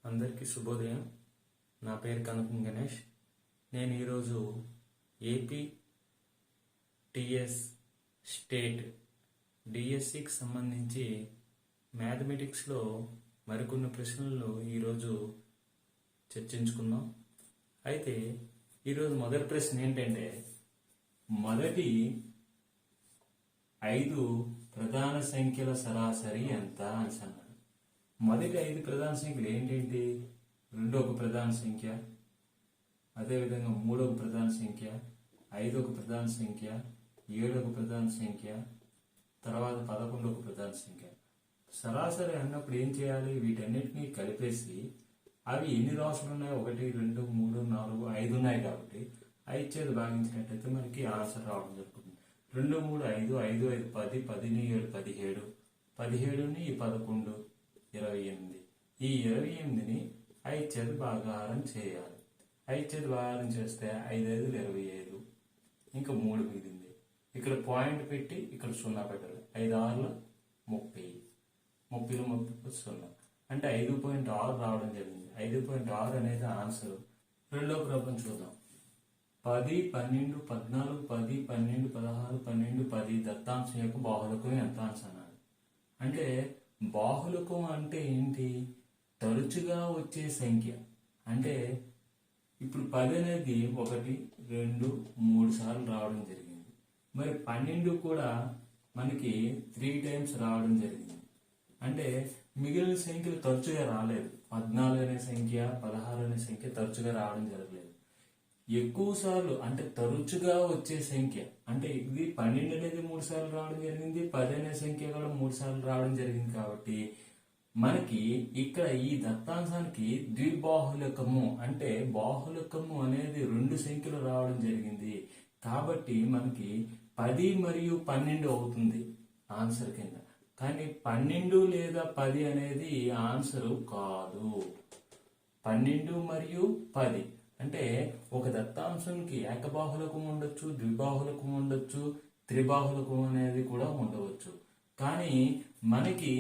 అందరికీ శుభోదయం. నా పేరు కనకం గణేష్. నేను ఈరోజు ఏపీ టిఎస్ స్టేట్ డిఎస్సికి సంబంధించి మ్యాథమెటిక్స్లో మరికొన్ని ప్రశ్నలు ఈరోజు చర్చించుకుందాం. అయితే ఈరోజు మొదటి ప్రశ్న ఏంటంటే, మొదటి 5 ప్రధాన సంఖ్యల సరాసరి ఎంత అని అన్నాడు. మొదటి 5 ప్రధాన సంఖ్యలు ఏంటేంటి? 2 ఒక ప్రధాన సంఖ్య, అదేవిధంగా 3 ఒక ప్రధాన సంఖ్య, 5 ఒక ప్రధాన సంఖ్య, 7 ఒక ప్రధాన సంఖ్య, తర్వాత 11 ఒక ప్రధాన సంఖ్య. సరాసరి అన్నప్పుడు ఏం చేయాలి? వీటన్నిటినీ కలిపేసి అవి ఎన్ని రాసులు ఉన్నాయి, 1 2 3 4 5 ఉన్నాయి కాబట్టి 5 చేత భాగించినట్టయితే మనకి ఆన్సర్ రావడం జరుగుతుంది. 2 3 5 5 5 10 10 7 17 17ని 11 28. ఈ 28ని 5 చేత భాగాహారం చేయాలి. 5 చేత భాగాహారం చేస్తే 5 5 25, ఇంకా 3 మిగిలింది. ఇక్కడ పాయింట్ పెట్టి ఇక్కడ 0 పెట్టాలి. 5 6 30, 30లో 0 అంటే 5.6 రావడం జరిగింది. 5.6 అనేది ఆన్సర్. రెండో ప్రాబ్లం చూద్దాం. 10 12 14 10 12 16 12 10 దత్తాంశం యొక్క బాహుళకం ఎంత అన్నాడు. అంటే బాహుళకం అంటే ఏంటి? తరచుగా వచ్చే సంఖ్య. అంటే ఇప్పుడు 10 అనేది 1 2 3 సార్లు రావడం జరిగింది. మరి 12 కూడా మనకి 3 టైమ్స్ రావడం జరిగింది. అంటే మిగిలిన సంఖ్యలు తరచుగా రాలేదు. 14 అనే సంఖ్య 16 అనే సంఖ్య తరచుగా రావడం జరగలేదు. ఎక్కువ సార్లు అంటే తరచుగా వచ్చే సంఖ్య అంటే ఇది 12 అనేది 3 సార్లు రావడం జరిగింది, 10 అనే సంఖ్య కూడా 3 సార్లు రావడం జరిగింది. కాబట్టి మనకి ఇక్కడ ఈ దత్తాంశానికి ద్విబాహుళకము అంటే బాహుళకము అనేది 2 సంఖ్యలు రావడం జరిగింది. కాబట్టి మనకి 10 మరియు 12 అవుతుంది ఆన్సర్ కింద. కానీ 12 లేదా 10 అనేది ఆన్సర్ కాదు. 12 మరియు 10 అంటే ఒక దత్తాంశానికి ఏకబాహుళకం ఉండొచ్చు, ద్విబాహుళకం ఉండొచ్చు, త్రిబాహుళకం అనేది కూడా ఉండవచ్చు. కానీ మనకి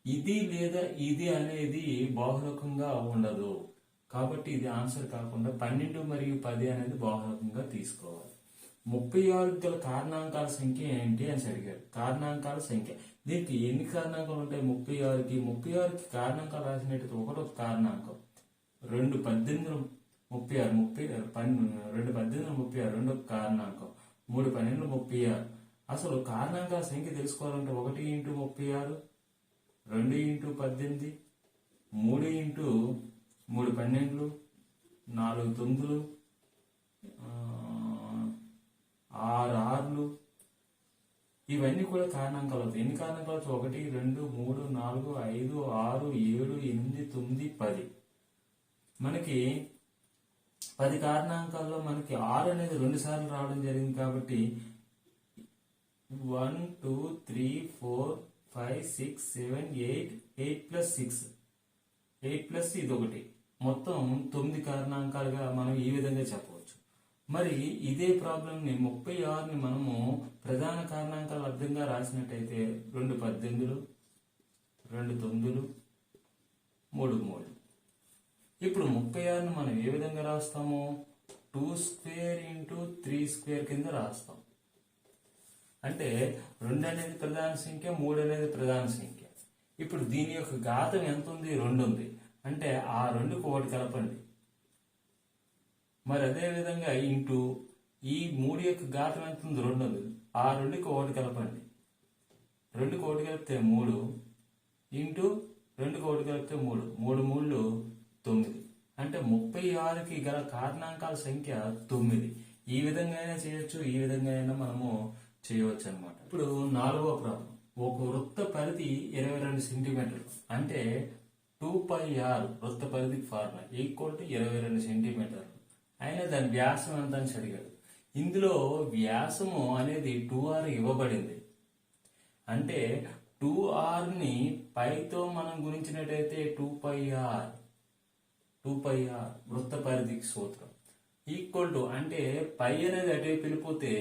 ఇది లేదా ఇది అనేది బాహుళకంగా ఉండదు. కాబట్టి ఇది ఆన్సర్ కాకుండా 12 మరియు 10 అనేది బాహుళకంగా తీసుకోవాలి. 36 గల కారణాంకాల సంఖ్య ఏంటి అని అడిగాడు. కారణాంకాల సంఖ్య, దీనికి ఎన్ని కారణాంకాలు ఉంటాయి? 36కి 36కి కారణాంకాలు రాసినట్టయితే ఒకటో కారణాంకం 2 18 36 2 18 36 రెండో కారణాంకం 3 12 36. అసలు కారణాంకాల సంఖ్య తెలుసుకోవాలంటే 1 × 36, 2 × 18, 3 × 3 12, 4 9, 6 6, ఇవన్నీ కూడా కారణాంకాలు అవుతాయి. ఎన్ని కారణాంకాలు అవుతాయి? 1 2 3 4 5 6 7 8 9 10. మనకి 10 కారణాంకాల్లో మనకి 6 అనేది 2 సార్లు రావడం జరిగింది. కాబట్టి 1 2 3 4 5 6 7 8 8 + 6 8 ప్లస్ ఇది 1 మొత్తం 9 కారణాంకాలుగా మనం ఈ విధంగా చెప్పవచ్చు. మరి ఇదే ప్రాబ్లంని 36ని మనము ప్రధాన కారణాంకాలు అర్థంగా రాసినట్టయితే 2 18, 2 9, 3 3. ఇప్పుడు 36ని మనం ఏ విధంగా రాస్తాము? 2² × 3² కింద రాస్తాం. అంటే 2 అనేది ప్రధాన సంఖ్య, 3 అనేది ప్రధాన సంఖ్య. ఇప్పుడు దీని యొక్క ఘాతం ఎంత ఉంది? 2 ఉంది. అంటే ఆ 2కు 1 కలపండి. మరి అదే విధంగా ఇంటూ ఈ 3 యొక్క ఘాతం ఎంత ఉంది? 2 ఉంది. ఆ 2కు 1 కలపండి. 2కు 1 కలిపితే 3 ఇంటూ 2కు 1 కలిపితే 3 3 3 9. అంటే 36కి గల కారణాంకాల సంఖ్య 9. ఈ విధంగా అయినా చేయొచ్చు, ఈ విధంగా అయినా మనము చేయవచ్చు అనమాట. ఇప్పుడు 4వ ప్రాబ్లం. ఒక వృత్త పరిధి 22 సెంటీమీటర్లు అంటే 2πr వృత్త పరిధికి ఫార్ములా = 22 సెంటీమీటర్లు. అయినా దాని వ్యాసం ఎంత అని అడిగాడు. ఇందులో వ్యాసము అనేది 2r ఇవ్వబడింది. అంటే 2rని పైతో మనం గుణించినట్టయితే 2πr వృత్త పరిధికి సూత్రం అంటే పై అనేది అటువైపు వెళ్ళిపోతే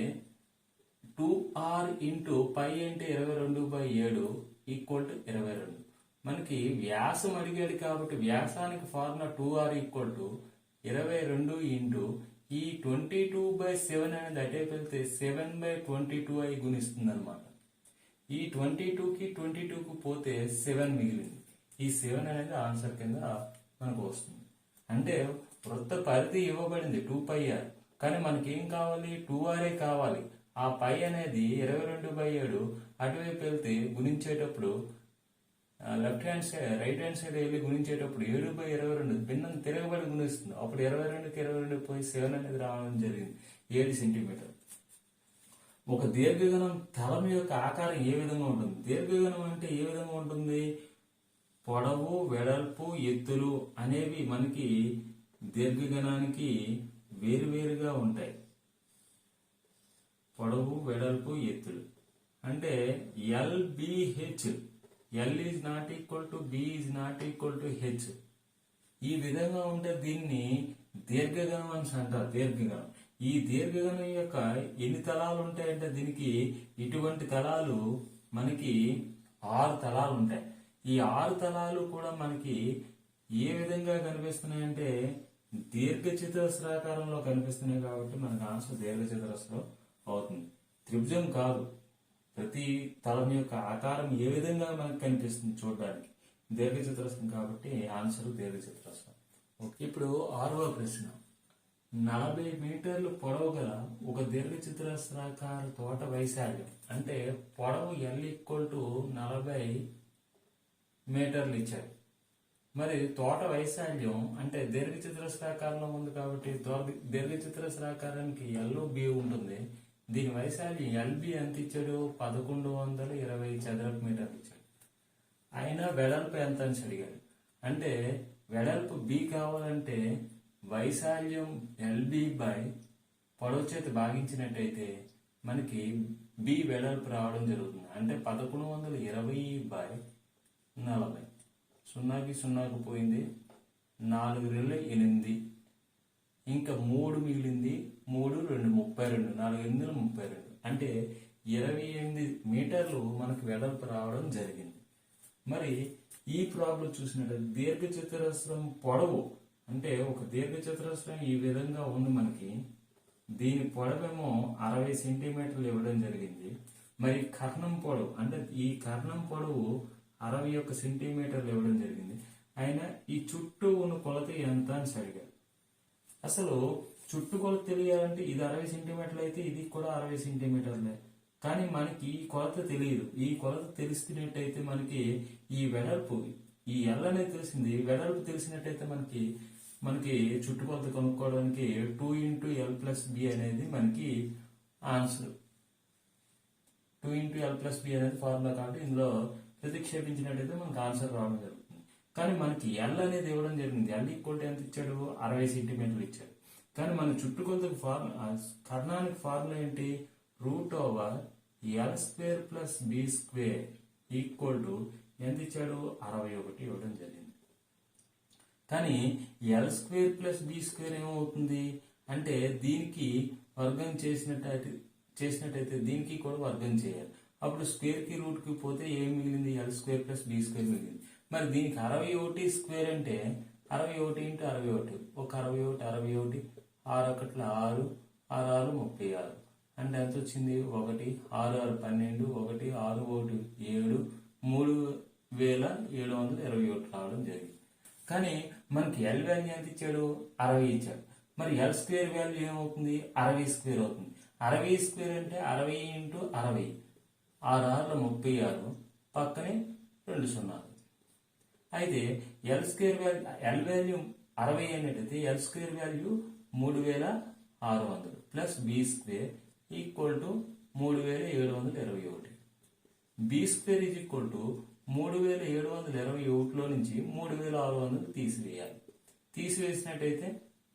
2r × π అంటే 22/7 = 22. మనకి వ్యాసం అడిగాడు కాబట్టి వ్యాసానికి formula 2r equal to 22 into ఈ 22/7 అనేది అటేపు వెళ్తే 7/22 గుణిస్తుంది అనమాట. ఈ 22కి 22కు పోతే 7 మిగిలింది. ఈ 7 అనేది ఆన్సర్ కింద మనకు వస్తుంది. అంటే వృత్త పరిధి ఇవ్వబడింది 2πr, కానీ మనకి ఏం కావాలి, 2r కావాలి. ఆ పై అనేది 22/7 అటువైపు వెళ్తే గుణించేటప్పుడు left hand side right hand side వెళ్ళి గుణించేటప్పుడు 7/22 భిన్నం తిరగబడి గుణిస్తుంది. అప్పుడు 22కి 22 పోయి 7 అనేది రావడం జరిగింది, 7 సెంటీమీటర్. ఒక దీర్ఘగణం తలం యొక్క ఆకారం ఏ విధంగా ఉంటుంది? దీర్ఘగణం అంటే ఏ విధంగా ఉంటుంది? పొడవు, వెడల్పు, ఎత్తులు అనేవి మనకి దీర్ఘగణానికి వేరువేరుగా ఉంటాయి. పొడవు, వెడల్పు, ఎత్తులు అంటే LBH, L is not equal to B is not equal to H. ఈ విధంగా ఉంటే దీన్ని దీర్ఘగణం అని అంటారు. దీర్ఘగణం. ఈ దీర్ఘగణం యొక్క ఎన్ని తలాలు ఉంటాయంటే దీనికి ఇటువంటి తలాలు మనకి 6 తలాలు ఉంటాయి. ఈ 6 తలాలు కూడా మనకి ఏ విధంగా కనిపిస్తున్నాయంటే దీర్ఘచతురస్రాకారంలో కనిపిస్తున్నాయి. కాబట్టి మనకు ఆన్సర్ దీర్ఘచతురస్రం అవుతుంది, త్రిభుజం కాదు. ప్రతి తలం యొక్క ఆకారం ఏ విధంగా మనకు కనిపిస్తుంది చూడడానికి, దీర్ఘచతురస్రం కాబట్టి ఆన్సర్ దీర్ఘచతురస్రం. ఇప్పుడు 6వ ప్రశ్న. 40 మీటర్లు పొడవు గల ఒక దీర్ఘచతురస్రాకార తోట వైశాల్యం అంటే పొడవు L ఈక్వల్ టు 40 మీటర్లు ఇచ్చారు. మరి తోట వైశాల్యం అంటే దీర్ఘచతురస్రాకారంలో ఉంది కాబట్టి దీర్ఘచతురస్రాకారానికి LB ఉంటుంది. దీని వైశాల్యం LB ఎంత ఇచ్చాడు? 1120 చదరపు మీటర్లు ఇచ్చాడు. అయినా వెడల్పు ఎంత అని అడిగాడు. అంటే వెడల్పు B కావాలంటే వైశాల్యం LB బై పొడవు చేత భాగించినట్టయితే మనకి B వెడల్పు రావడం జరుగుతుంది. అంటే 1120/40. 0కి 0కు పోయింది, 4 రెళ్ళు 8, ఇంకా 3 మిగిలింది, 3 2 32, 4 8 32 అంటే 28 మీటర్లు మనకు వెడల్పు రావడం జరిగింది. మరి ఈ ప్రాబ్లం చూసినట్లయితే దీర్ఘచతురస్రం పొడవు అంటే ఒక దీర్ఘచతురస్రం ఈ విధంగా ఉంది మనకి. దీని పొడవేమో 60 సెంటీమీటర్లు ఇవ్వడం జరిగింది. మరి కర్ణం పొడవు అంటే ఈ కర్ణం పొడవు 61 సెంటీమీటర్లు ఇవ్వడం జరిగింది. అయినా ఈ చుట్టూ ఉన్న కొలత ఎంత అని అడిగారు. అసలు చుట్టూ కొలత తెలియాలంటే ఇది 60 సెంటీమీటర్లు అయితే ఇది కూడా 60 సెంటీమీటర్లే. కానీ మనకి ఈ కొలత తెలియదు. ఈ కొలత తెలిసినట్టయితే మనకి ఈ వెడల్పు ఈ L అనేది తెలిసింది, వెడల్పు తెలిసినట్టయితే మనకి చుట్టుకొలత కనుక్కోవడానికి 2 × L + B అనేది మనకి ఆన్సర్. 2 × L + B అనేది ఫార్ములా కాబట్టి ఇందులో ప్రతిక్షేపించినట్టయితే మనకు ఆన్సర్ రావడం జరుగుతుంది. కానీ మనకి L అనేది ఇవ్వడం జరిగింది. L ఈక్వల్ టు ఎంత ఇచ్చాడు? 60 సెంటీమీటర్లు ఇచ్చాడు. కానీ మన చుట్టుకొలతకు కర్ణానికి ఫార్ములా ఏంటి? √L² + B² ఈక్వల్ టు ఎంత ఇచ్చాడు? 61 ఇవ్వడం జరిగింది. కానీ L² + B² ఏమవుతుంది అంటే దీనికి వర్గం చేసినట్టయితే దీనికి కూడా వర్గం చేయాలి. అప్పుడు స్క్వేర్కి రూట్కి పోతే ఏం మిగిలింది? L² + B² మిగిలింది. మరి దీనికి 61 స్క్వేర్ అంటే 61 × 61, ఒక 61 61, 6 1 6, 6 6 36 అంటే ఎంత వచ్చింది? 1 6 6 12, 1 6 1 7, 3721 రావడం జరిగింది. కానీ మనకి L వాల్యూ ఎంత ఇచ్చాడు? 60 ఇచ్చాడు. మరి L² వాల్యూ ఏమవుతుంది? 60² అవుతుంది. 60² అంటే 60 × 60, 6 6 36, పక్కనే 2 0. అయితే L² వాల్యూ 60 అయినట్టయితే L² value 3600 plus B² equal to 3721. B² is equal to 3721లో నుంచి 3600 తీసివేయాలి. తీసివేసినట్టయితే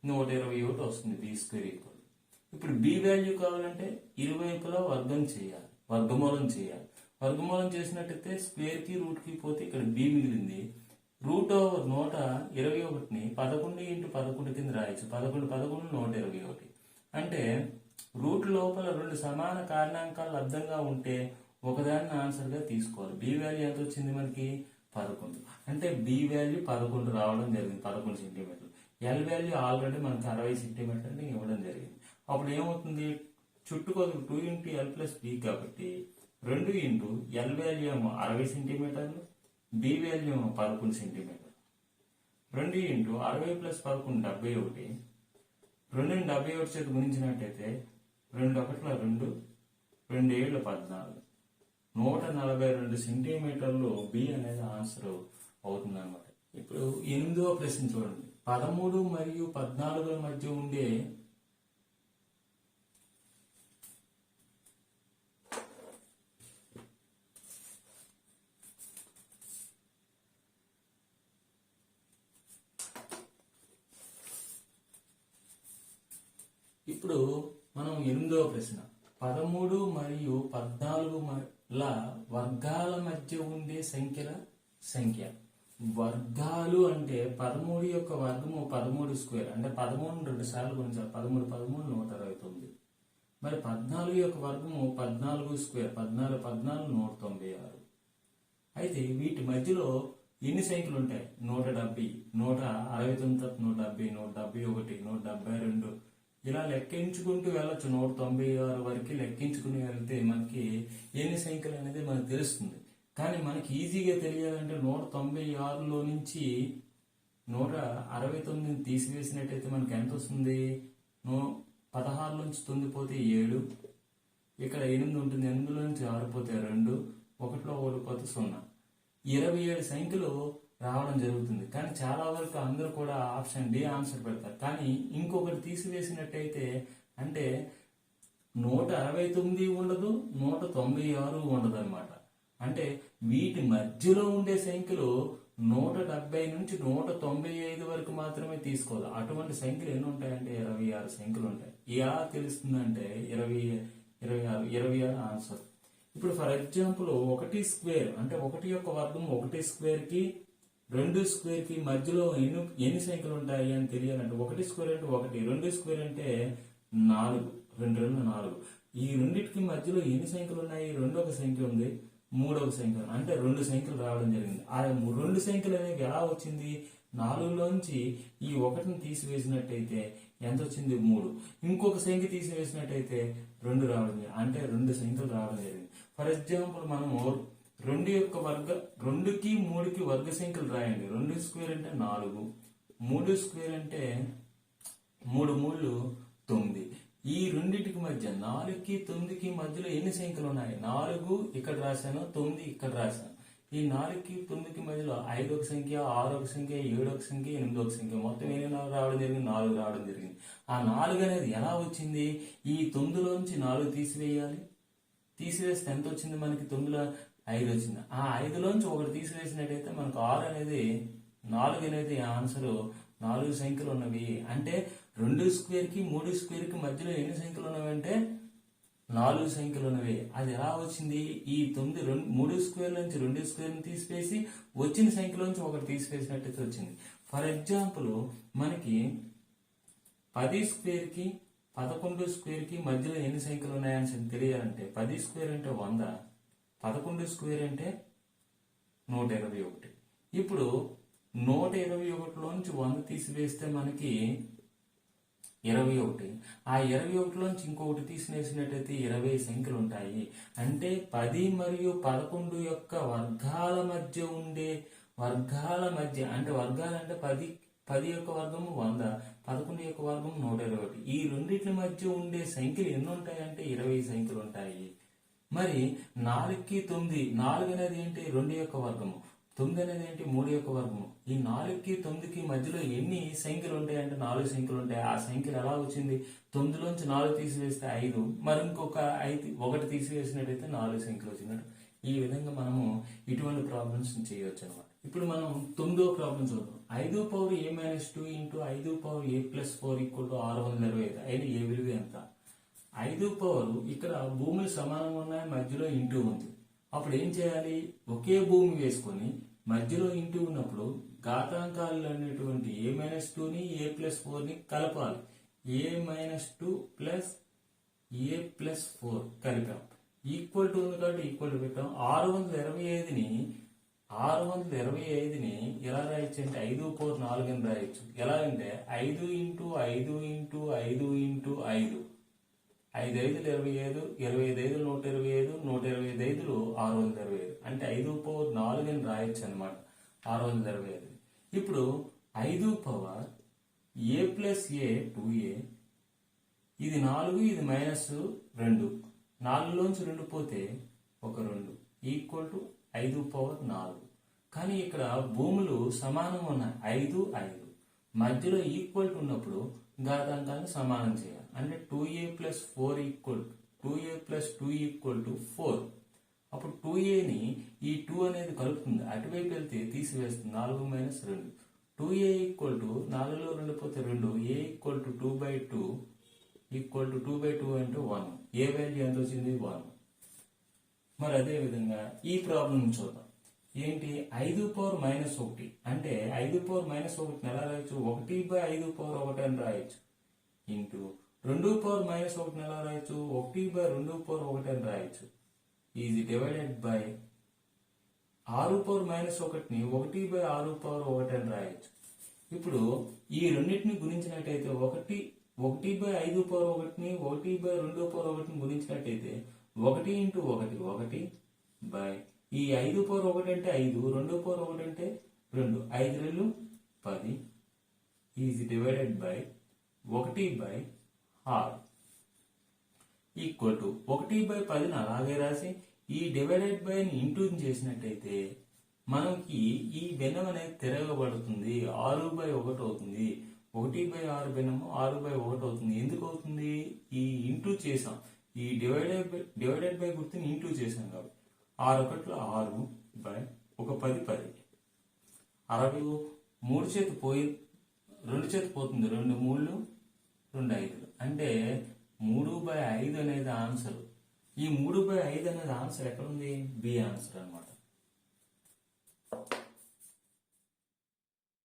121 వస్తుంది B² ఈక్వల్. ఇప్పుడు B వాల్యూ కావాలంటే ఇరువైపులా వర్గమూలం చేయాలి. వర్గమూలం చేసినట్టయితే స్క్వేర్కి రూట్కి పోతే ఇక్కడ B మిగిలింది. √121ని 11 × 11 కింద రాయొచ్చు. 11 11 121. అంటే రూట్ లోపల 2 సమాన కారణాంకాలు లబ్ధంగా ఉంటే ఒకదాన్ని ఆన్సర్గా తీసుకోవాలి. B వాల్యూ ఎంత వచ్చింది మనకి? 11. అంటే బి వాల్యూ 11 రావడం జరిగింది, 11 సెంటీమీటర్లు. ఎల్ వాల్యూ ఆల్రెడీ మనకి 60 సెంటీమీటర్లు ఇవ్వడం జరిగింది. అప్పుడు ఏమవుతుంది, చుట్టుకొలత 2 ఇంటూ ఎల్ ప్లస్ బి కాబట్టి 2 ఇంటూ ఎల్ వాల్యూ ఏమో 60 సెంటీమీటర్లు, బి వాల్యూ ఏమో 11 సెంటీమీటర్లు. 2 ఇంటూ 60 ప్లస్ 11 71. 2ని 71 చేత గుణించినట్టయితే 2 ఒకట్ల 2, 2 ఏళ్ళు 14, 142 సెంటీమీటర్లు బి అనేది ఆన్సర్ అవుతుంది అనమాట. ఇప్పుడు 8వ ప్రశ్న చూడండి. 13 మరియు 14 మధ్య ఉండే ఇప్పుడు మనం 8వ ప్రశ్న 13 మరియు 14 వర్గాల మధ్య ఉండే సంఖ్యల సంఖ్య. వర్గాలు అంటే 13 యొక్క వర్గము 13 స్క్వేర్, అంటే 13 2 సార్లు గుణించాలి, 13 13 129. మరి 14 యొక్క వర్గము 14 స్క్వేర్, 14 14 196. అయితే వీటి మధ్యలో ఎన్ని సంఖ్యలు ఉంటాయి? 170, 169, 170, 171, 172 ఇలా లెక్కించుకుంటూ వెళ్ళొచ్చు. 196 వరకు లెక్కించుకుని వెళ్తే మనకి ఎన్ని సంఖ్యలు అనేది మనకు తెలుస్తుంది. కానీ మనకి ఈజీగా తెలియాలంటే 196లో నుంచి 169 తీసివేసినట్టయితే మనకి ఎంత వస్తుంది? 16 నుంచి 9 పోతే 7, ఇక్కడ 8 ఉంటుంది, 8లో నుంచి 6 పోతే 2, 1లో 1 పోతే 0, 27 సంఖ్యలు రావడం జరుగుతుంది. కానీ చాలా వరకు అందరూ కూడా ఆప్షన్ డి ఆన్సర్ పెడతారు. కానీ ఇంకొకటి తీసివేసినట్టయితే అంటే 169 ఉండదు, 196 ఉండదు అనమాట. అంటే వీటి మధ్యలో ఉండే సంఖ్యలు 170 నుంచి 195 వరకు మాత్రమే తీసుకోవాలి. అటువంటి సంఖ్యలు ఎన్ని ఉంటాయంటే 26 సంఖ్యలు ఉంటాయి. ఎలా తెలుస్తుందంటే 26 ఆన్సర్. ఇప్పుడు ఫర్ ఎగ్జాంపుల్ 1 స్క్వేర్ అంటే 1 యొక్క వర్గం 1 స్క్వేర్ కి 2 స్క్వేర్ కి మధ్యలో ఎన్ని సంఖ్యలు ఉంటాయి అని తెలియాలంటే 1 స్క్వేర్ అంటే 1, 2 స్క్వేర్ అంటే 4, 2 2 4. ఈ రెండింటికి మధ్యలో ఎన్ని సంఖ్యలు ఉన్నాయి? 2వ సంఖ్య ఉంది, 3వ సంఖ్య అంటే 2 సంఖ్యలు రావడం జరిగింది. ఆ 2 సంఖ్యలు అనేవి ఎలా వచ్చింది? 4లోంచి ఈ 1ని తీసివేసినట్టయితే ఎంత వచ్చింది? 3. ఇంకొక సంఖ్య తీసివేసినట్టయితే 2 రావడం జరిగింది, అంటే 2 సంఖ్యలు రావడం జరిగింది. ఫర్ ఎగ్జాంపుల్ మనము 2కి 3కి వర్గ సంఖ్యలు రాయండి. 2 స్క్వేర్ అంటే 4, 3 స్క్వేర్ అంటే 3 3 9. ఈ రెండింటికి మధ్య 4కి 9కి మధ్యలో ఎన్ని సంఖ్యలు ఉన్నాయి? 4 ఇక్కడ రాశాను, 9 ఇక్కడ రాశాను. ఈ 4కి 9కి మధ్యలో 5 ఒక సంఖ్య, 6 ఒక సంఖ్య, 7 ఒక సంఖ్య, 8 ఒక సంఖ్య, మొత్తం ఎన్ని రావడం జరిగింది? 4 రావడం జరిగింది. ఆ 4 అనేది ఎలా వచ్చింది? ఈ 9లోంచి 4 తీసివేయాలి. తీసివేస్తే ఎంత వచ్చింది మనకి? 9లో 5 వచ్చింది. ఆ 5లోంచి 1 తీసివేసినట్టయితే మనకు 6 అనేది 4 అనేది ఆన్సర్. 4 సంఖ్యలు ఉన్నవి. అంటే 2 స్క్వేర్ కి 3 స్క్వేర్ కి మధ్యలో ఎన్ని సంఖ్యలు ఉన్నవంటే 4 సంఖ్యలు ఉన్నవి. అది ఎలా వచ్చింది? ఈ 3 స్క్వేర్ నుంచి 2 స్క్వేర్ ని తీసివేసి వచ్చిన సంఖ్యలోంచి 1 తీసివేసినట్టయితే వచ్చింది. ఫర్ ఎగ్జాంపుల్ మనకి 10 స్క్వేర్ కి 11 స్క్వేర్ కి మధ్యలో ఎన్ని సంఖ్యలు ఉన్నాయని తెలియాలంటే 10 స్క్వేర్ అంటే 100, 11 స్క్వేర్ అంటే 121. ఇప్పుడు 121లోంచి 100 తీసివేస్తే మనకి 21. ఆ 21లోంచి ఇంకొకటి తీసివేసినట్టయితే 20 సంఖ్యలు ఉంటాయి. అంటే 10 మరియు 11 యొక్క వర్గాల మధ్య ఉండే అంటే వర్గాలంటే 10 యొక్క వర్గము 100, 11 యొక్క వర్గం 121. ఈ రెండింటి మధ్య ఉండే సంఖ్యలు ఎన్ని ఉంటాయంటే 20 సంఖ్యలు ఉంటాయి. మరి 4కి 9, 4 అనేది ఏంటి? 2 యొక్క వర్గము, 9 అనేది ఏంటి? 3 యొక్క వర్గము. ఈ 4కి 9కి మధ్యలో ఎన్ని సంఖ్యలు ఉంటాయంటే 4 సంఖ్యలు ఉంటాయి. ఆ సంఖ్యలు ఎలా వచ్చింది? 9లోంచి 4 తీసివేస్తే 5, మరి ఇంకొక 1 తీసివేసినట్టయితే 4 సంఖ్యలు వచ్చినట్టు. ఈ విధంగా మనము ఇటువంటి ప్రాబ్లమ్స్ చేయవచ్చు అనమాట. ఇప్పుడు మనం 9వ ప్రాబ్లం చూద్దాం. 5 power a - 2 into 5 power a + 4 = 625. అయినా ఏ విలువ ఎంత? 5 పవర్ ఇక్కడ భూములు సమానంగా ఉన్నాయి, మధ్యలో ఇంటూ ఉంది. అప్పుడు ఏం చేయాలి? ఒకే భూమి వేసుకొని మధ్యలో ఇంటూ ఉన్నప్పుడు ఘాతాంకాలు అనేటువంటి a - 2ని a + 4ని కలపాలి. a - 2 + a + 4 కలిపాం. ఈక్వల్ టు ఉంది కాబట్టి ఈక్వల్ టు పెట్టాం. 625ని 625ని ఎలా రాయొచ్చు అంటే 5/4 అని రాయొచ్చు. ఎలా అంటే 5 ఇంటూ 5 ఇంటూ 5 ఇంటూ 5, 5 5లు 25, 25 5లు 125, 125 5లు 625, అంటే 5/4 అని రాయొచ్చు అనమాట 625. ఇప్పుడు 5 power a plus a 2a, ఇది 4, ఇది -2, 4లోంచి 2 పోతే ఒక 2 ఈక్వల్ టు 5/4. కానీ ఇక్కడ భూములు సమానం ఉన్నాయి, 5 5 మధ్యలో ఈక్వల్ టు ఉన్నప్పుడు ఘాతాంకాన్ని సమానం చేయాలి. అంటే 2a plus 4 equal 2a plus 2 equal to 4. అప్పుడు 2aని ఈ 2 అనేది కలుపుతుంది, అటువైపు వెళ్తే తీసివేస్తుంది, 4 - 2. 2a ఈక్వల్ టు 4లో 2 పోతే 2, a equal to 2/2 equal to 2/2 అంటే 1. ఏ వాల్యూ ఎంత వచ్చింది? 1. మరి అదే విధంగా ఈ ప్రాబ్లం చూద్దాం. ఏంటి? 5/-1 అంటే 5/-1 ఎలా రాయొచ్చు? 1/5/1 అని రాయొచ్చు. ఇంటూ 2/-1 ఎలా రాయొచ్చు? 1/2/1 అని రాయొచ్చు. ఈజ్ డివైడెడ్ బై 6/-1ని 1/6/1 అని రాయొచ్చు. ఇప్పుడు ఈ రెండింటిని గుణించినట్టయితే 1/5/1ని 1/2/1 గుణించినట్టయితే 1 ఇంటూ 1 1 బై ఈ 5/1 అంటే 5, 2/1 అంటే 2, 5 రెళ్ళు 10 is divided by 1/6 equal to 1/10ని అలాగే రాసి ఈ డివైడెడ్ బై ఇంటూ చేసినట్టయితే మనకి ఈ భిన్నం అనేది తిరగబడుతుంది, 6/1 అవుతుంది. 1/6 భిన్నము 6/1 అవుతుంది. ఎందుకు అవుతుంది? ఈ ఇంటూ చేసాం, ఈ డివైడెడ్ బై గుర్తుని ఇంటూ చేసాం కాబట్టి 6 1 6 బై 1 10 10. 60 3 చేతి పోయి 2 చేతి పోతుంది, 2 3 2 5, అంటే 3/5 అనేది ఆన్సర్. ఈ 3/5 అనేది ఆన్సర్ ఎక్కడ ఉంది? బి ఆన్సర్ అన్నమాట.